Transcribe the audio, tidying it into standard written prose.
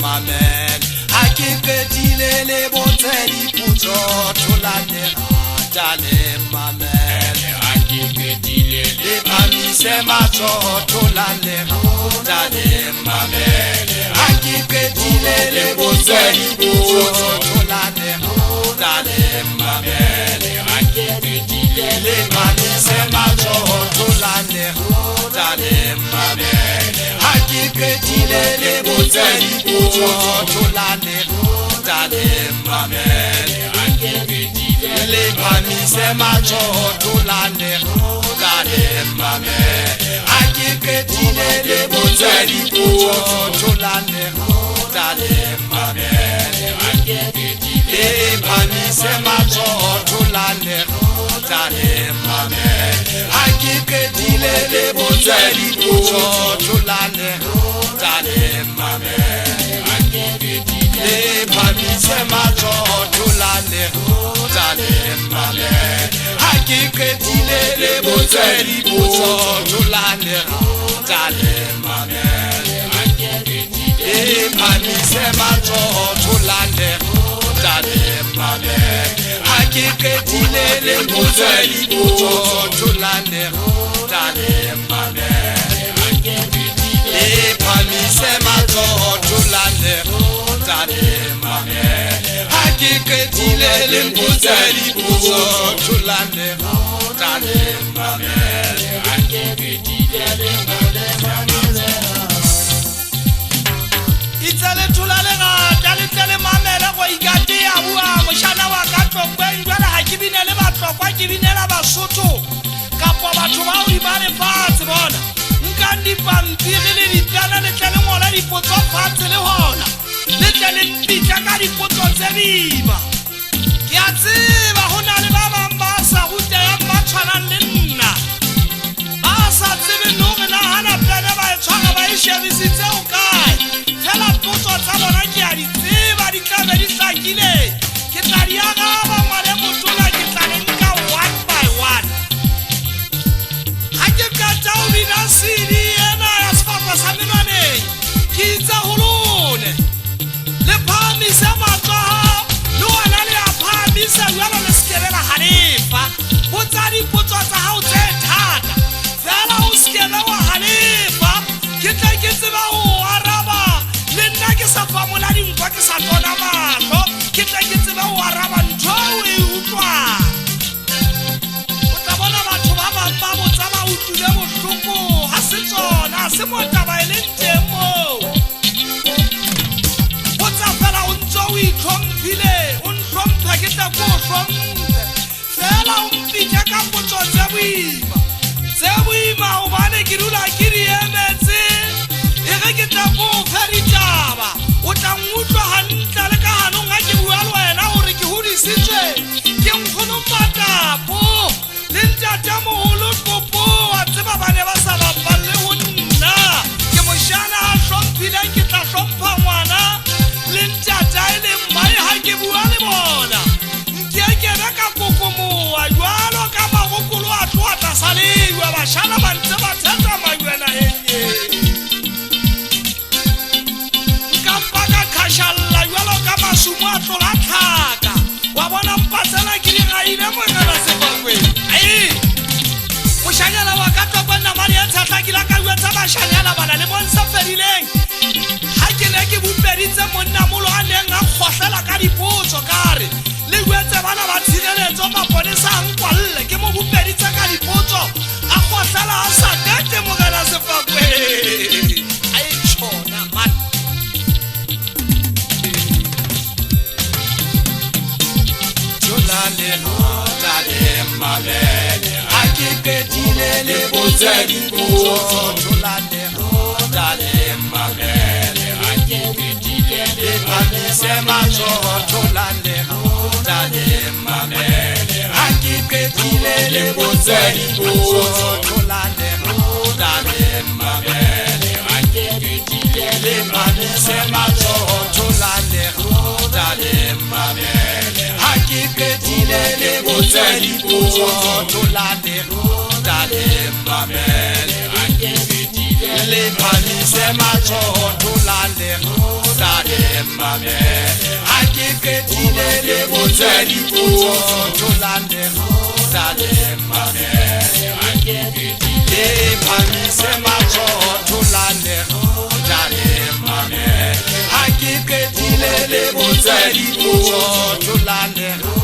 mamel ha ke qetile le botse dipotso tholane tale mamel ha ke qetile le phamise matso tholane tale mamel ha ke qetile le botse dipotso tholane tale mamel ha ke qetile le phamise matso tholane tale mamel ha ke qetile le botse dipotso tholane tale mamel ha ke qetile le phamise matso tholane tale mamel ha ke qetile le botse dipotso tholane tale mamel ha ke qetile le phamise matso tholane tale mamel ha ke qetile le botse dipotso tholane tale mamel ha ke qetile le phamise matso tholane tale mamel ha ke qetile le botse dipotso tholane tale mamel ha ke qetile le phamise matso tholane tale mamel ha ke qetile le botse dipotso tholane tale mamel ha ke qetile le phamise matso tholane tale mamel ha ke qetile le botse dipotso tholane tale mamel ha ke qetile le Itale tulale ga tale mamela go ikate ya bua moshana wa ka tlokwe jwala ha ke binele ba tlokwa ke binela basotho kapo batho ba o di ba le fatse bona nka di pampiri le ditana le tlele ngola dipotso fatse le hona le tlele mpitsa ka dipotso tse bima ke a tseba hona le ba bang ba sa ruta ya matshwana le nna ba sa tsebe no re na hana plana ba tshwara ba e shebisitse o kae fela potso tsa bona ke a di tseba di tlabe di hlakile ke tla di agaba ngwale motola ke tla le nka one by one ha ke qeta o bina CD ena ya sefapa sa menwaneng ke itse ho lone le phamise matso le wena le a phamise jwalo le sekebela halefa botsa dipotso tsa hao tse thata fela o sekebe wa halefa ke tla ke tseba ho araba le nna ke sa famola dinkwa ke sa tona mahlo ke tla ke tseba ho araba ntho o e utlwang o tla bona batho ba bang ba botsa ba utlwile bohloko ha se tsona ha se motaba e leng teng moo botsa fela o ntso o itlhomphile o ntlhompha ke tla ko o hlomphe fela o mpitsa ka potso tse boima hobane ke dula ke di emetse e ge ke tla ko o fa ditaba o tla ngutlwa hantle le ka hanong ha ke bua le wena gore ke hodisitswe ke nkgono Matapo le ntatemoholo Popo wa tseba ba ne ba sa bapalle ho nna ke moshana a hlomphile ke tla hlompha ngwana le ntata e le mmae ha ke bua le bona nke ke be ka kokomoa jwalo ka magokolo a tloa tlasa lewa bashana ba ntse ba thetsa maywena enye shalla jwalo ka masumo a tlola tlhaka wa bona mpatsela ke di gaile mogela sefakwe moshanyana wa ka tokonna mane ya tshatlakila ka jwetsa bashanyana bana le monsa fedileng ha ke ne ke bupeditse monna molo a neng a kgohlela ka dipotso kare le jwetse bana ba tshireletso maponesa a nkwalle ke mo bupeditse ka dipotso a kgohlela a sa tete mogela sefakwe tšhona man tale mamel ha ke qetile le botse dipotso tholane tale mamel ha ke qetile le phamise matso tholane tale mamel ha ke qetile le botse dipotso tholane tale mamel ha ke qetile le phamise matso tholane tale mamel ha ke qetile le botse dipotso tholane tale mamel ha ke qetile le phamise matso tholane mamele ha ke qetile le botswedi puo tolane dale mamele ha ke qetile phamise matso tolane dale mamele ha ke qetile le botswedi puo tolane